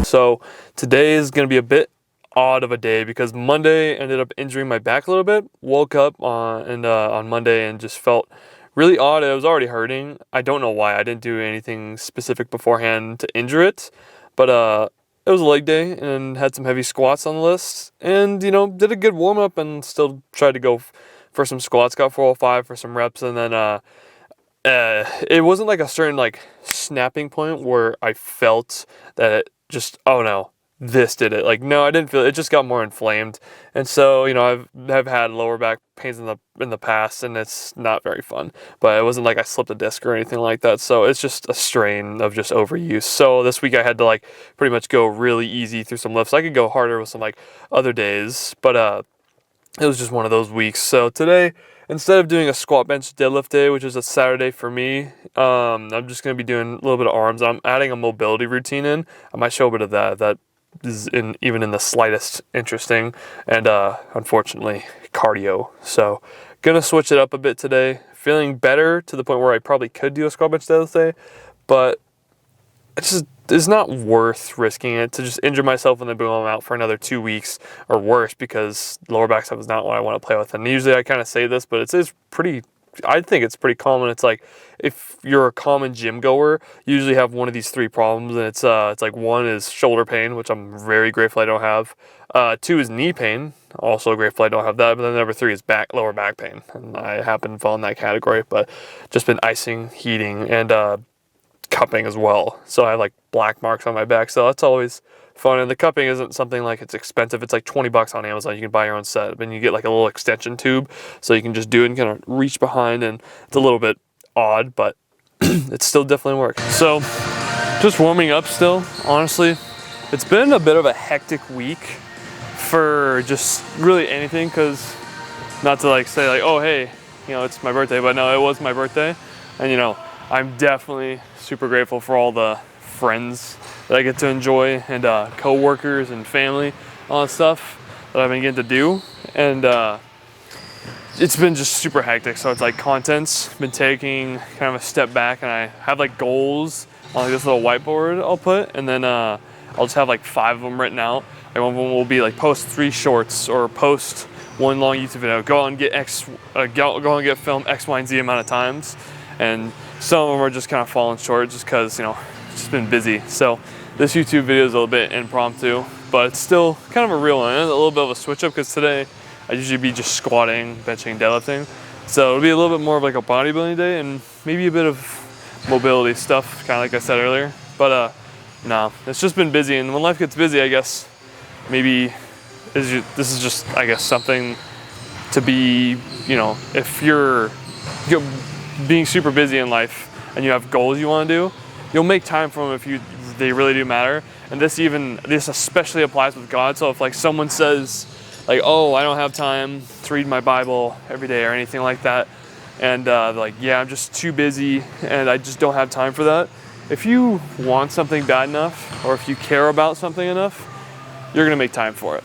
So today is going to be a bit odd of a day because Monday ended up injuring my back a little bit. Woke up on Monday and just felt really odd. It was already hurting. I don't know why. I didn't do anything specific beforehand to injure it, but it was a leg day and had some heavy squats on the list, and did a good warm up and still tried to go for some squats. Got 405 for some reps, and then it wasn't like a certain snapping point where I felt that it just, oh no, this did it. No, I didn't feel it. It just got more inflamed. And so, I've had lower back pains in the past, and it's not very fun. But it wasn't like I slipped a disc or anything like that. So it's just a strain of just overuse. So this week I had to pretty much go really easy through some lifts. I could go harder with some other days, but it was just one of those weeks. So today, instead of doing a squat bench deadlift day, which is a Saturday for me, I'm just going to be doing a little bit of arms. I'm adding a mobility routine in. I might show a bit of that. That is even in the slightest interesting, and unfortunately cardio. So gonna switch it up a bit today. Feeling better to the point where I probably could do a squat bench deadlift day, but it's not worth risking it to just injure myself and then boom, I'm out for another 2 weeks or worse, because lower back stuff is not what I want to play with. And usually I kind of say this, but it's pretty, I think it's pretty common. It's if you're a common gym goer, you usually have one of these three problems, and it's one is shoulder pain, which I'm very grateful I don't have. 2 is knee pain, also grateful I don't have that. But then number 3 is lower back pain, and I happen to fall in that category. But just been icing, heating, and cupping as well. So I have black marks on my back, so that's always fun. And the cupping isn't something it's expensive. It's $20 on Amazon. You can buy your own set, and you get a little extension tube, so you can just do it and kind of reach behind. And it's a little bit odd, but it still definitely works. So just warming up still. Honestly, it's been a bit of a hectic week for just really anything, because not to say oh hey, it's my birthday, but no, it was my birthday. And I'm definitely super grateful for all the friends that I get to enjoy, and co-workers and family, all that stuff that I've been getting to do. And it's been just super hectic. So it's content's been taking kind of a step back, and I have goals on this little whiteboard I'll put, and then I'll just have 5 of them written out. One of them will be post 3 shorts, or post 1 long YouTube video. Go and get film X, Y, and Z amount of times. And some of them are just kind of falling short just because, it's just been busy. So this YouTube video is a little bit impromptu, but it's still kind of a real one. And a little bit of a switch up, because today I usually be just squatting, benching, deadlifting. So it'll be a little bit more of a bodybuilding day, and maybe a bit of mobility stuff, kind of like I said earlier. But no, it's just been busy. And when life gets busy, I guess maybe this is just, I guess, something to be, if you're being super busy in life and you have goals you want to do, you'll make time for them if they really do matter. And this especially applies with God. So if someone says oh, I don't have time to read my Bible every day or anything like that, and yeah, I'm just too busy and I just don't have time for that. If you want something bad enough, or if you care about something enough, you're gonna make time for it.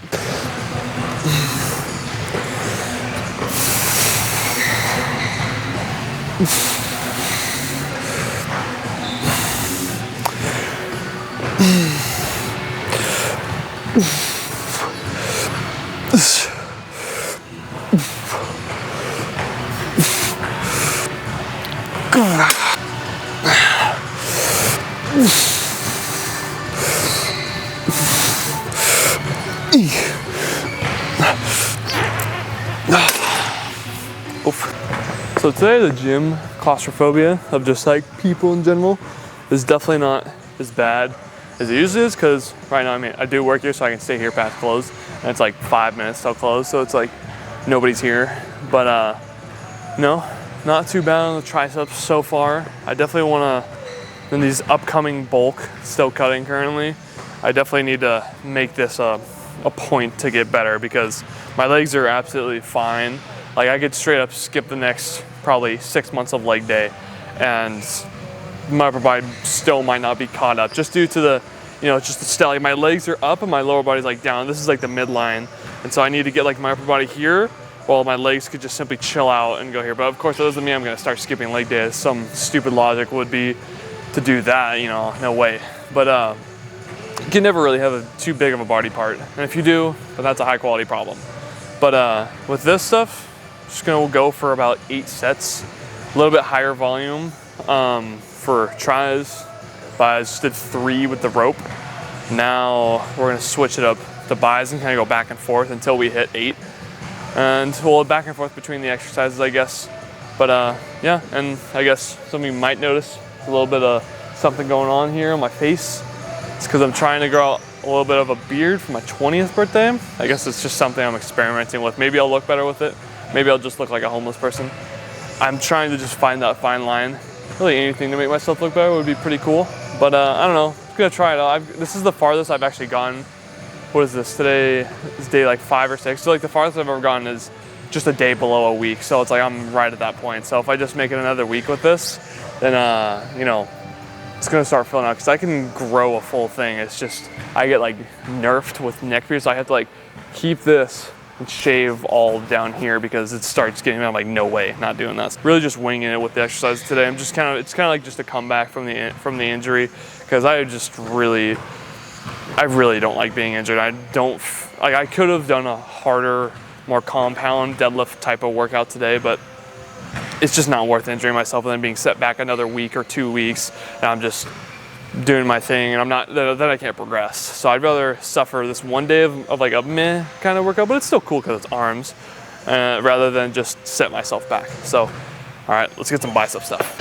So today the gym claustrophobia of just people in general is definitely not as bad as it usually is, because right now, I do work here, so I can stay here past close, and it's 5 minutes till close, so it's nobody's here. But no, not too bad on the triceps so far. I definitely want to, in these upcoming bulk, still cutting currently, I definitely need to make this a point to get better, because my legs are absolutely fine. I could straight up skip the next probably 6 months of leg day, and my upper body still might not be caught up, just due to the, just the style. My legs are up and my lower body's down. This is the midline, and so I need to get my upper body here, while my legs could just simply chill out and go here. But of course, that doesn't mean I'm gonna start skipping leg day, as some stupid logic would be. to do that, you know, no way. But you can never really have too big of a body part. And if you do, then that's a high quality problem. But with this stuff, just gonna go for about 8 sets, a little bit higher volume for tries. But I just did 3 with the rope. Now we're gonna switch it up to buys and kind of go back and forth until we hit 8. And we'll back and forth between the exercises, I guess. But yeah, and I guess some of you might notice a little bit of something going on here on my face. It's because I'm trying to grow out a little bit of a beard for my 20th birthday. I guess it's just something I'm experimenting with. Maybe I'll look better with it. Maybe I'll just look like a homeless person. I'm trying to just find that fine line. Really anything to make myself look better would be pretty cool. But I don't know, I'm gonna try it out. This is the farthest I've actually gone. What is this, today is day like 5 or 6. So like the farthest I've ever gone is just a day below a week. So it's like I'm right at that point. So if I just make it another week with this, then you know, it's gonna start filling out because I can grow a full thing. It's just, I get like nerfed with neck beard, so I have to like keep this and shave all down here because it starts getting, I'm like, no way, not doing that. Really just winging it with the exercise today. I'm just it's kind of like just a comeback from the injury because I really don't like being injured. I could have done a harder, more compound deadlift type of workout today, but it's just not worth injuring myself and then being set back another week or 2 weeks and I'm just doing my thing and then I can't progress. So I'd rather suffer this one day of like a meh kind of workout, but it's still cool because it's arms, rather than just set myself back. So, all right, let's get some bicep stuff.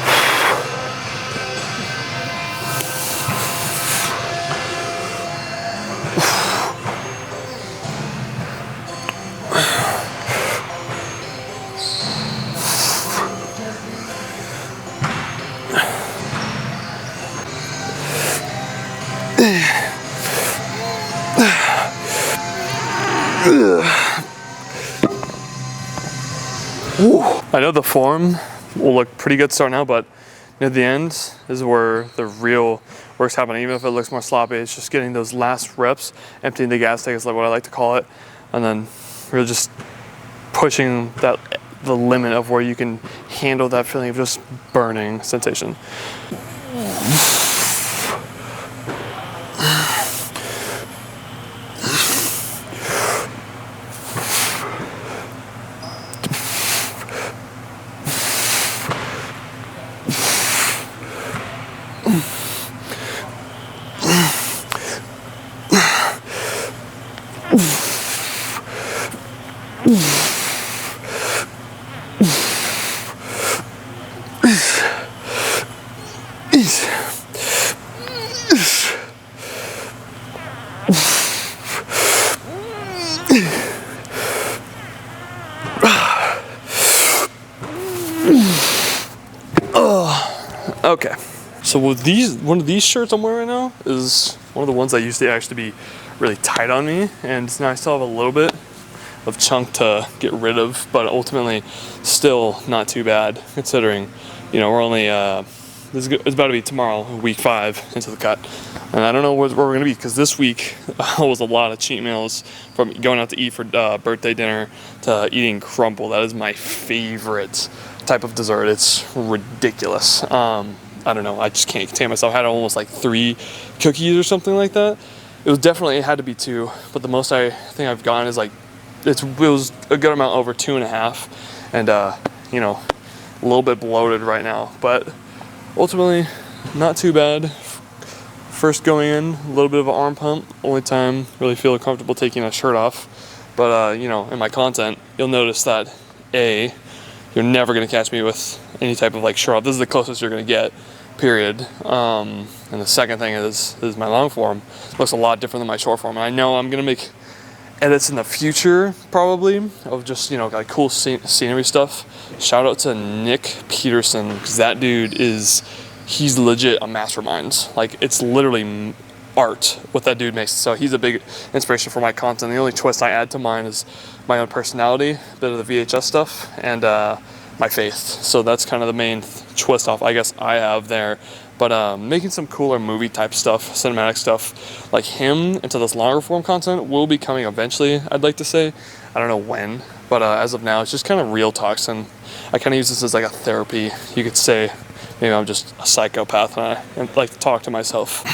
I know the form will look pretty good starting out, but near the end is where the real work's happening. Even if it looks more sloppy, it's just getting those last reps, emptying the gas tank is like what I like to call it, and then we're just pushing the limit of where you can handle that feeling of just burning sensation. Okay, so with one of these shirts I'm wearing right now is one of the ones that used to actually be really tight on me, and now I still have a little bit of chunk to get rid of, but ultimately still not too bad considering, you know, we're only it's about to be tomorrow, week 5 into the cut, and I don't know where we're gonna be because this week was a lot of cheat meals, from going out to eat for birthday dinner to eating crumble. That is my favorite type of dessert. It's ridiculous. I don't know, I just can't contain myself. I had almost like 3 cookies or something like that. It had to be 2, but the most I think I've gotten is like, it was a good amount over 2.5, and you know, a little bit bloated right now, but ultimately not too bad. First going in, a little bit of an arm pump, only time really feel comfortable taking a shirt off, but you know, in my content you'll notice that you're never going to catch me with any type of like shirt off. This is the closest you're going to get, period. And the second thing is my long form looks a lot different than my short form. And I know I'm going to make edits in the future probably of just, you know, like cool scenery stuff. Shout out to Nick Peterson, because that dude he's legit a mastermind. Like, it's literally art what that dude makes. So he's a big inspiration for my content. The only twist I add to mine is my own personality, a bit of the VHS stuff, and my faith. So that's kind of the main twist off I guess I have there. But making some cooler movie type stuff, cinematic stuff like him into this longer form content will be coming eventually, I'd like to say. I don't know when, but as of now it's just kind of real talks, and I kind of use this as like a therapy, you could say, maybe I'm just a psychopath and I like to talk to myself.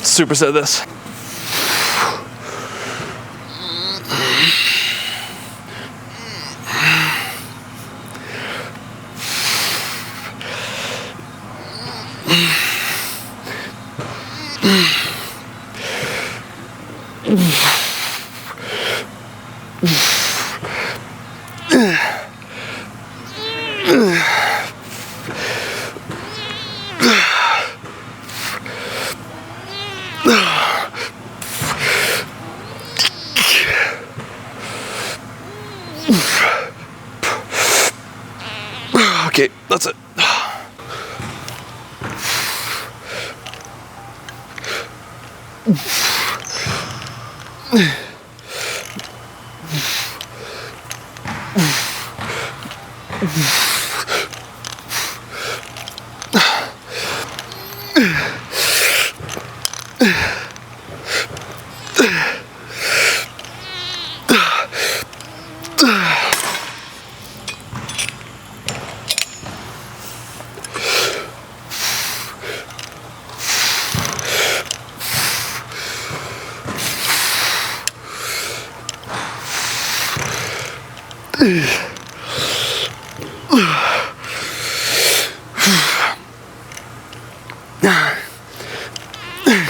Superset this. Okay, that's it.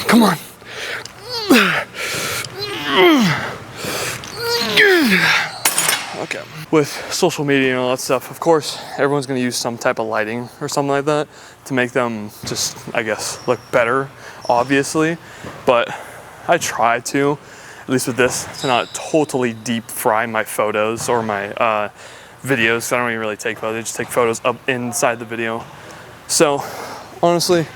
Come on. Okay. With social media and all that stuff, of course, everyone's gonna use some type of lighting or something like that to make them just, I guess, look better, obviously. But I try to, at least with this, to not totally deep fry my photos or my videos. I don't even really take photos, I just take photos up inside the video. So, honestly,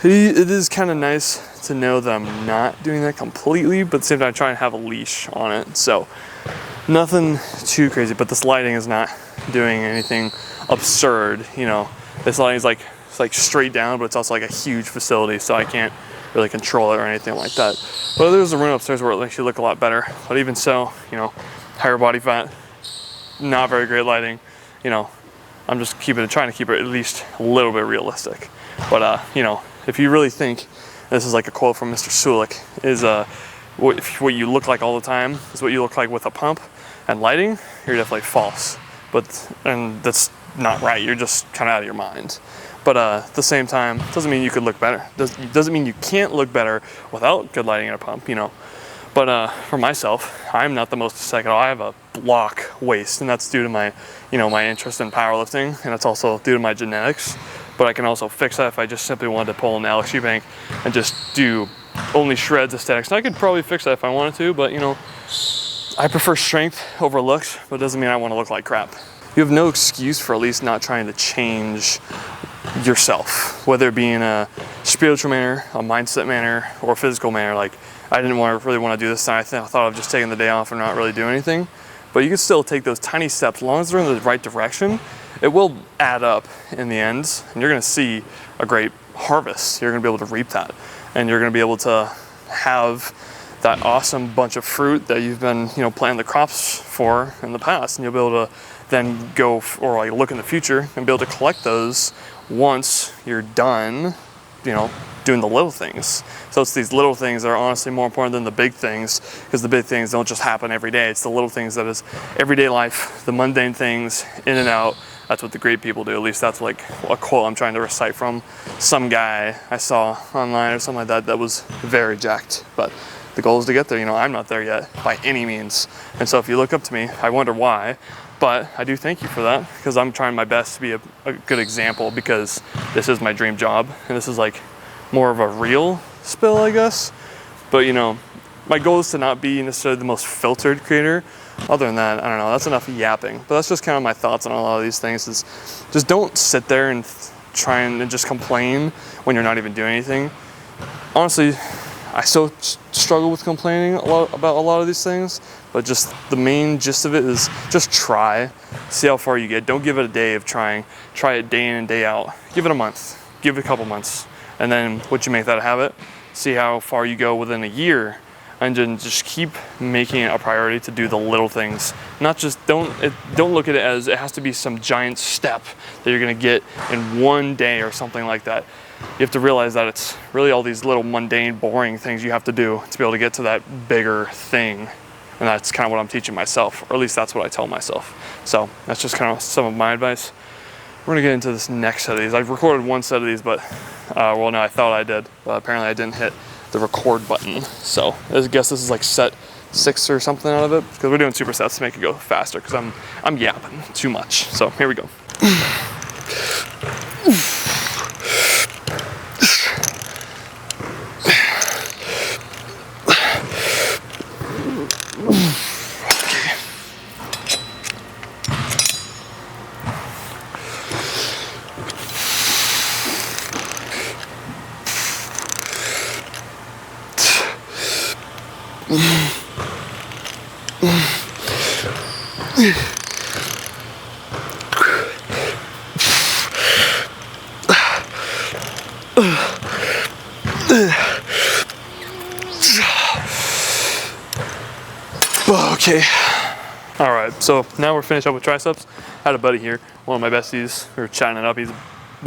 it is kind of nice to know that I'm not doing that completely, but at the same time I try and have a leash on it. So nothing too crazy, but this lighting is not doing anything absurd. You know, this lighting is like, it's like straight down, but it's also like a huge facility, so I can't really control it or anything like that. But there's a room upstairs where it makes you look a lot better. But even so, you know, higher body fat, not very great lighting. You know, I'm just trying to keep it at least a little bit realistic. But you know, if you really think, this is like a quote from Mr. Sulik, is what you look like all the time is what you look like with a pump and lighting, you're definitely false. And that's not right, you're just kind of out of your mind. But at the same time, it doesn't mean you could look better. Doesn't mean you can't look better without good lighting and a pump, you know. But for myself, I'm not the most aesthetic. I have a block waist, and that's due to my, you know, my interest in powerlifting, and it's also due to my genetics. But I can also fix that if I just simply wanted to pull an Alex Eubank and just do only shreds aesthetics. And I could probably fix that if I wanted to, but you know, I prefer strength over looks, but it doesn't mean I want to look like crap. You have no excuse for at least not trying to change yourself, whether it be in a spiritual manner, a mindset manner, or a physical manner. Like, I didn't really want to do this, and I thought of just taking the day off and not really doing anything. But you can still take those tiny steps, as long as they're in the right direction. It will add up in the end, and you're gonna see a great harvest. You're gonna be able to reap that, and you're gonna be able to have that awesome bunch of fruit that you've been, you know, planting the crops for in the past, and you'll be able to then go or like look in the future and be able to collect those once you're done, you know, doing the little things. So it's these little things that are honestly more important than the big things, because the big things don't just happen every day. It's the little things that is everyday life, the mundane things, in and out. That's what the great people do. At least that's like a quote I'm trying to recite from some guy I saw online or something like that that was very jacked. But the goal is to get there. You know, I'm not there yet by any means. And so if you look up to me, I wonder why. But I do thank you for that, because I'm trying my best to be a good example, because this is my dream job. And this is like more of a real spill, I guess. But you know, my goal is to not be necessarily the most filtered creator. Other than that, I don't know, that's enough yapping. But that's just kind of my thoughts on a lot of these things, is just don't sit there and try and just complain when you're not even doing anything. Honestly, I still struggle with complaining about a lot of these things, but just the main gist of it is just try, see how far you get. Don't give it a day of trying. Try it day in and day out. Give it a month, give it a couple months. And then once you make that a habit, see how far you go within a year, and then just keep making it a priority to do the little things. Not just, don't look at it as it has to be some giant step that you're gonna get in one day or something like that. You have to realize that it's really all these little mundane, boring things you have to do to be able to get to that bigger thing. And that's kind of what I'm teaching myself, or at least that's what I tell myself. So that's just kind of some of my advice. We're gonna get into this next set of these. I've recorded one set of these, but, well, no, I thought I did, but apparently I didn't hit the record button. So I guess this is like set 6 or something out of it, because we're doing supersets to make it go faster, because I'm yapping too much. So here we go. Okay. All right, so now we're finished up with triceps. I had a buddy here, one of my besties. We were chatting it up. We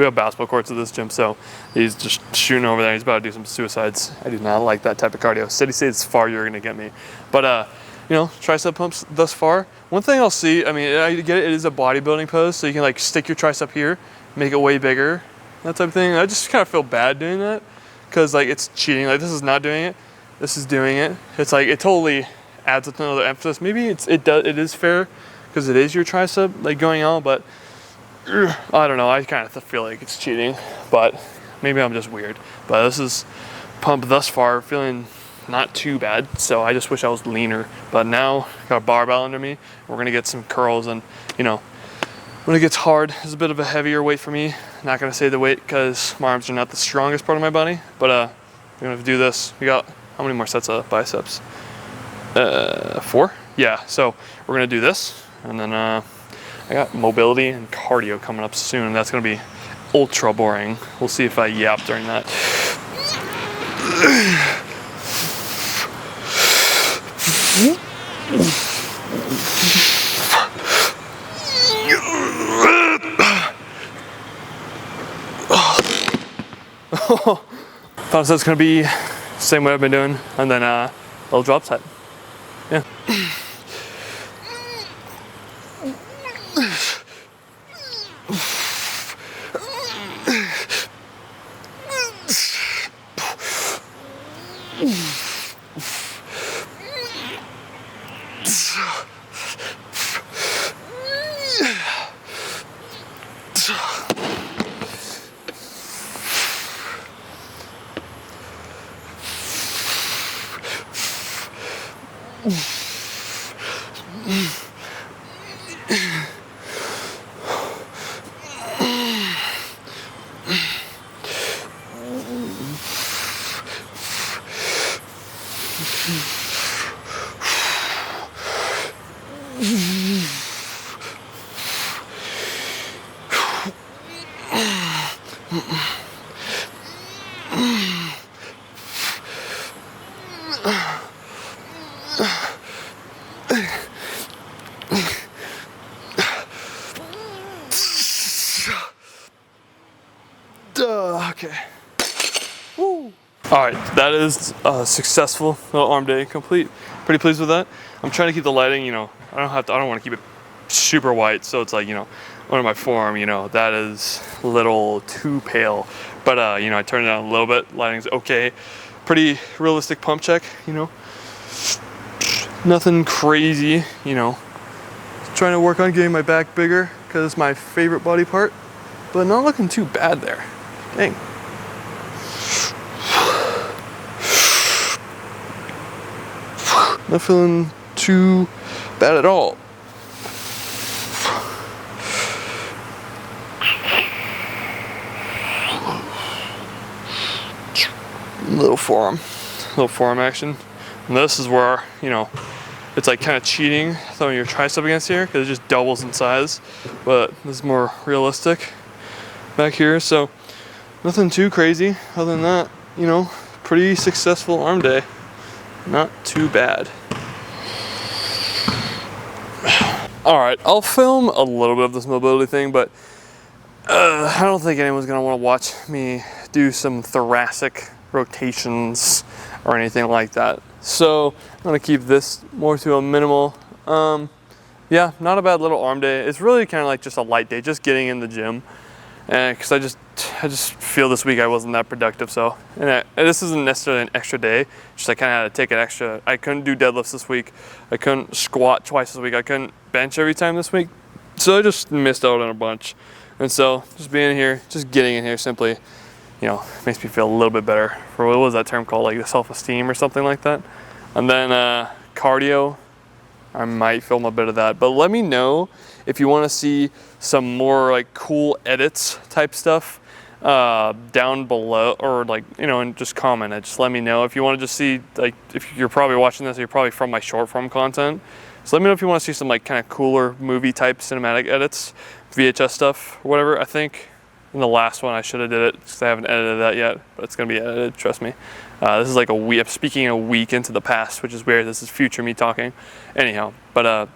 have basketball courts at this gym, so he's just shooting over there. He's about to do some suicides. I do not like that type of cardio. Steady state's far you're gonna get me. But you know, tricep pumps thus far. One thing I'll see, I mean, I get it, it is a bodybuilding pose, so you can like stick your tricep here, make it way bigger, that type of thing. I just kind of feel bad doing that, because like it's cheating. Like this is not doing it, this is doing it. It's like, it totally adds another emphasis. Maybe it is fair, because it is your tricep like going on, but I don't know, I kind of feel like it's cheating, but maybe I'm just weird. But this is pump thus far, feeling not too bad, so I just wish I was leaner. But now, got a barbell under me, we're gonna get some curls, and you know, when it gets hard, it's a bit of a heavier weight for me. Not gonna say the weight, because my arms are not the strongest part of my body, but we're gonna do this. We got, how many more sets of biceps? 4? Yeah, so we're gonna do this, and then I got mobility and cardio coming up soon. That's gonna be ultra boring. We'll see if I yap during that. Thought it's gonna be the same way I've been doing, and then little drop set. Yeah. Okay. Woo. All right, that is a successful little arm day complete. Pretty pleased with that. I'm trying to keep the lighting, you know, I don't want to keep it super white, so it's like, you know, under my forearm, you know, that is a little too pale. But you know, I turned it down a little bit. Lighting's okay. Pretty realistic pump check, you know. Nothing crazy, you know. Trying to work on getting my back bigger, because it's my favorite body part, but not looking too bad there. Dang. Not feeling too bad at all. Little forearm. little forearm action. And this is where, you know, it's like kind of cheating throwing your tricep against here because it just doubles in size, but this is more realistic back here. So nothing too crazy other than that, you know, pretty successful arm day. Not too bad. All right, I'll film a little bit of this mobility thing, but I don't think anyone's gonna wanna watch me do some thoracic rotations or anything like that. So I'm gonna keep this more to a minimal. Yeah, not a bad little arm day. It's really kind of like just a light day, just getting in the gym. And because I just feel this week I wasn't that productive. So, and this isn't necessarily an extra day. Just I kind of had to take an extra. I couldn't do deadlifts this week. I couldn't squat twice this week. I couldn't bench every time this week. So I just missed out on a bunch. And so just being here, just getting in here simply, you know, makes me feel a little bit better. For what was that term called? Like the self-esteem or something like that. And then cardio, I might film a bit of that. But let me know if you want to see some more like cool edits type stuff down below, or like, you know, and just comment it. Just let me know if you want to just see, like, if you're probably watching this, you're probably from my short form content. So let me know if you want to see some like kind of cooler movie type cinematic edits, VHS stuff, or whatever. I think in the last one I should have did it because I haven't edited that yet, but it's gonna be edited, trust me. This is like a week, I'm speaking a week into the past, which is weird. This is future me talking. Anyhow, but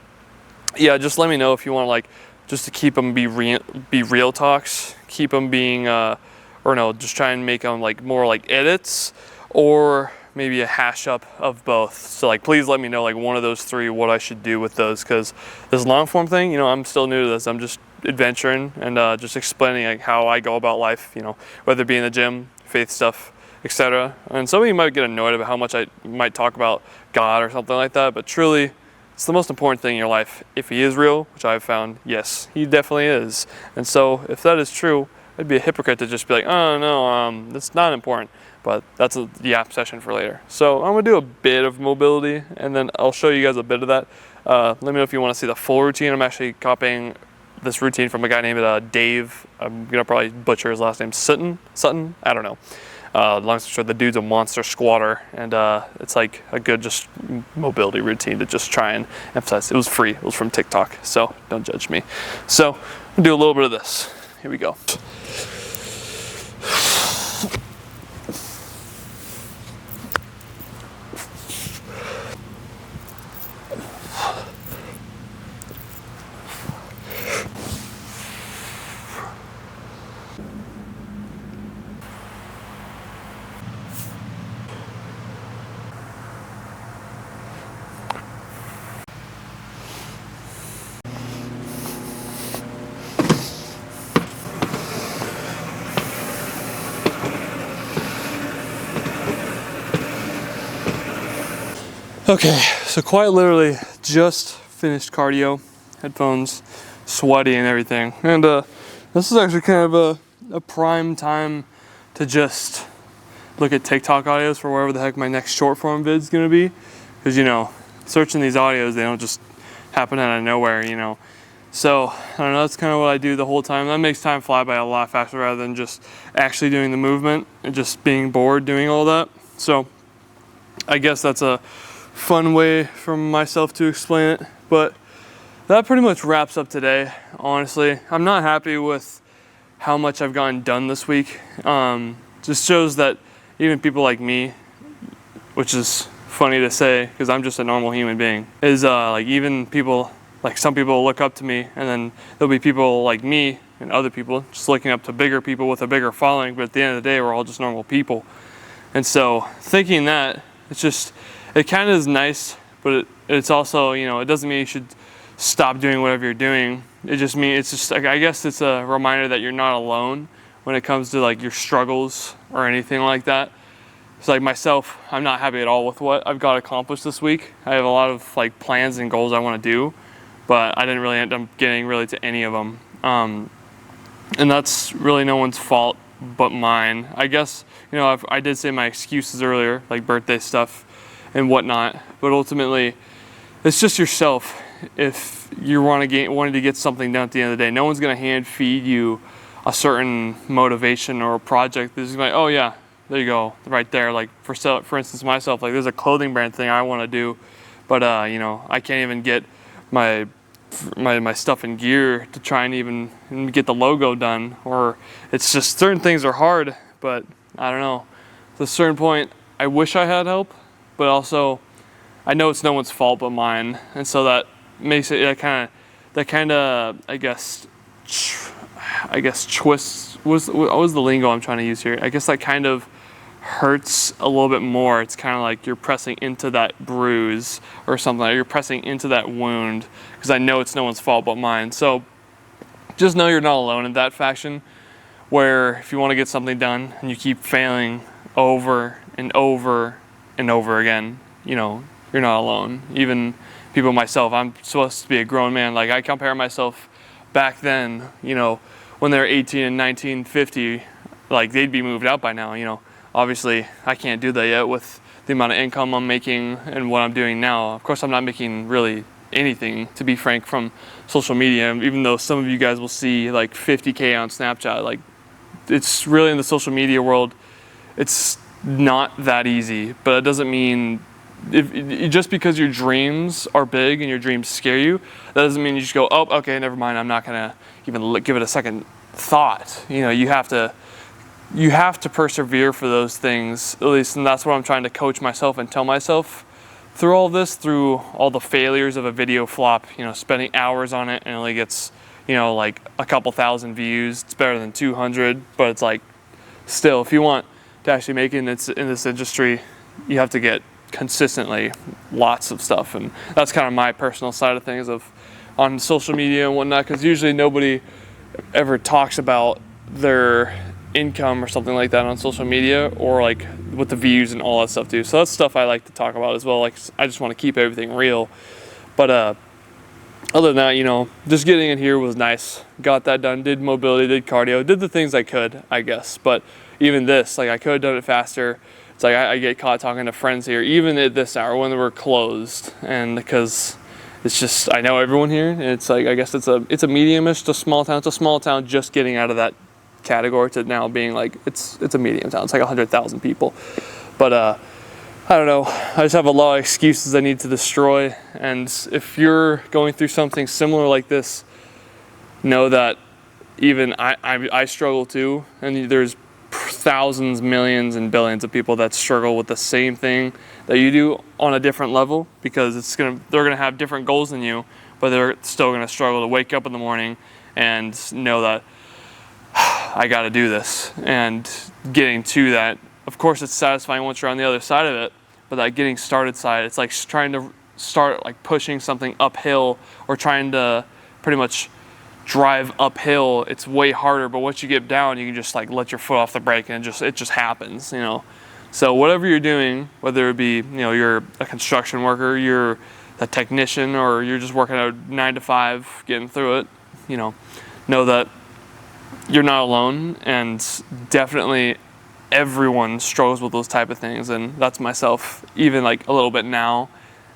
yeah, just let me know if you want, like, just to keep them be real talks, keep them being, or no, just try and make them like more like edits, or maybe a hash up of both. So like, please let me know like one of those three, what I should do with those, because this long form thing, you know, I'm still new to this. I'm just adventuring and just explaining like how I go about life, you know, whether it be in the gym, faith stuff, etc. And some of you might get annoyed about how much I might talk about God or something like that, but truly, it's the most important thing in your life. If he is real, which I've found, yes, he definitely is. And so if that is true, I'd be a hypocrite to just be like, oh no, that's not important. But that's the app session for later. So I'm gonna do a bit of mobility and then I'll show you guys a bit of that. Let me know if you wanna see the full routine. I'm actually copying this routine from a guy named Dave. I'm gonna probably butcher his last name, Sutton, I don't know. Long story short, the dude's a monster squatter, and it's like a good just mobility routine to just try and emphasize. It was free, it was from TikTok, so don't judge me. So I'm gonna do a little bit of this. Here we go. Okay, so quite literally just finished cardio, headphones, sweaty and everything. And this is actually kind of a prime time to just look at TikTok audios for wherever the heck my next short form vid's gonna be. Because, you know, searching these audios, they don't just happen out of nowhere, you know. So, I don't know, that's kind of what I do the whole time. That makes time fly by a lot faster rather than just actually doing the movement and just being bored doing all that. So, I guess that's a fun way for myself to explain it, but that pretty much wraps up today. Honestly, I'm not happy with how much I've gotten done this week. Just shows that even people like me, which is funny to say because I'm just a normal human being, is like even people, like some people look up to me, and then there'll be people like me and other people just looking up to bigger people with a bigger following, but at the end of the day we're all just normal people. And so thinking that, it's just, it kind of is nice, but it's also, you know, it doesn't mean you should stop doing whatever you're doing. It just means, it's just, I guess it's a reminder that you're not alone when it comes to like your struggles or anything like that. It's like myself, I'm not happy at all with what I've got accomplished this week. I have a lot of like plans and goals I want to do, but I didn't really end up getting really to any of them. And that's really no one's fault but mine. I guess, you know, I did say my excuses earlier, like birthday stuff and whatnot, but ultimately it's just yourself. If you wanting to get something done at the end of the day, no one's gonna hand feed you a certain motivation or a project that's like, oh yeah, there you go, right there. Like for instance, myself, like there's a clothing brand thing I want to do, but you know, I can't even get my stuff and gear to try and even get the logo done, or it's just certain things are hard. But I don't know. At a certain point, I wish I had help, but also I know it's no one's fault but mine, and so that makes it that kind of I guess twists what was the lingo I'm trying to use here. I guess that kind of hurts a little bit more. It's kind of like you're pressing into that bruise or something. Like you're pressing into that wound, because I know it's no one's fault but mine. So just know you're not alone in that fashion, where if you want to get something done and you keep failing over and over and over again, you know, you're not alone. Even people myself, I'm supposed to be a grown man. Like I compare myself back then, you know, when they were 18 and 19, 50, like they'd be moved out by now, you know. Obviously, I can't do that yet with the amount of income I'm making and what I'm doing now. Of course, I'm not making really anything, to be frank, from social media, even though some of you guys will see like 50K on Snapchat. Like, it's really in the social media world, it's not that easy, but it doesn't mean just because your dreams are big and your dreams scare you, that doesn't mean you just go, oh, okay, never mind, I'm not gonna even give it a second thought. You know, you have to persevere for those things, at least, and that's what I'm trying to coach myself and tell myself through all this, through all the failures of a video flop, you know, spending hours on it and it only gets, you know, like a couple thousand views. It's better than 200, but it's like, still, if you want to actually make it in this industry, you have to get consistently lots of stuff. And that's kind of my personal side of things on social media and whatnot, because usually nobody ever talks about their income or something like that on social media, or like with the views and all that stuff too. So that's stuff I like to talk about as well. Like, I just want to keep everything real. But other than that, you know, just getting in here was nice. Got that done, did mobility, did cardio, did the things I could, I guess. But even this, like, I could have done it faster. It's like I get caught talking to friends here, even at this hour when we're closed, and because it's just, I know everyone here, and it's like, I guess it's a medium-ish to small town. It's a small town just getting out of that category to now being like, it's a medium town. It's like 100,000 people. But I don't know, I just have a lot of excuses I need to destroy. And if you're going through something similar like this, know that even I struggle too, and there's thousands, millions, and billions of people that struggle with the same thing that you do on a different level, because they're gonna have different goals than you, but they're still gonna struggle to wake up in the morning and know that I got to do this. And getting to that, of course, it's satisfying once you're on the other side of it, but that getting started side, it's like trying to start like pushing something uphill, or trying to pretty much drive uphill. It's way harder, but once you get down, you can just like let your foot off the brake and it just happens, you know. So whatever you're doing, whether it be, you know, you're a construction worker, you're a technician, or you're just working a 9 to 5 getting through it, you know that you're not alone, and definitely everyone struggles with those type of things, and that's myself even like a little bit now.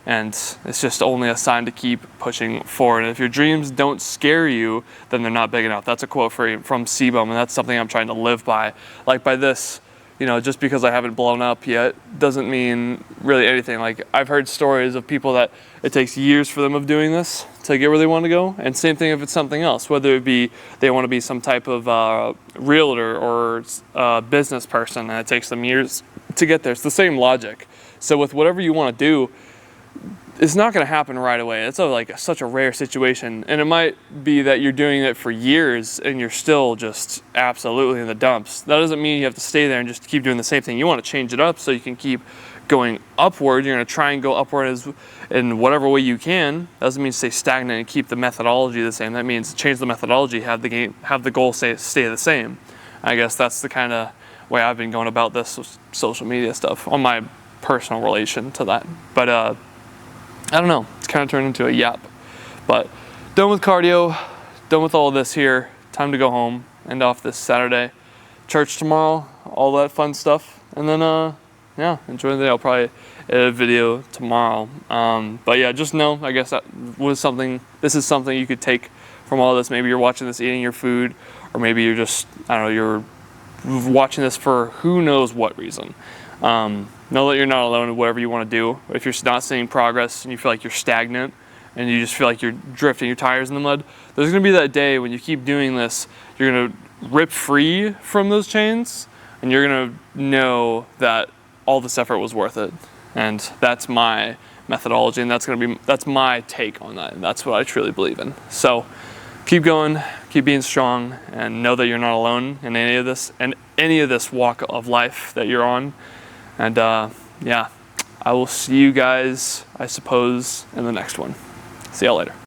And it's just only a sign to keep pushing forward. And if your dreams don't scare you, then they're not big enough. That's a quote from CBum, and that's something I'm trying to live by. Like by this, you know, just because I haven't blown up yet doesn't mean really anything. Like, I've heard stories of people that it takes years for them of doing this to get where they want to go. And same thing if it's something else, whether it be they want to be some type of realtor or business person, and it takes them years to get there. It's the same logic. So with whatever you want to do, it's not going to happen right away. It's such a rare situation. And it might be that you're doing it for years and you're still just absolutely in the dumps. That doesn't mean you have to stay there and just keep doing the same thing. You want to change it up so you can keep going upward. You're going to try and go upward in whatever way you can. That doesn't mean stay stagnant and keep the methodology the same. That means change the methodology, have the goal stay the same. I guess that's the kind of way I've been going about this social media stuff on my personal relation to that. But I don't know, it's kind of turned into a yap. But done with cardio, done with all of this here. Time to go home, end off this Saturday. Church tomorrow, all that fun stuff. And then, yeah, enjoy the day. I'll probably edit a video tomorrow. But yeah, just know, I guess this is something you could take from all this. Maybe you're watching this eating your food, or maybe you're just, I don't know, you're watching this for who knows what reason. Know that you're not alone in whatever you want to do. If you're not seeing progress and you feel like you're stagnant and you just feel like you're drifting your tires in the mud, there's going to be that day when you keep doing this, you're going to rip free from those chains and you're going to know that all this effort was worth it. And that's my methodology, and that's my take on that, and that's what I truly believe in. So keep going, keep being strong, and know that you're not alone in any of this walk of life that you're on. And yeah, I will see you guys, I suppose, in the next one. See y'all later.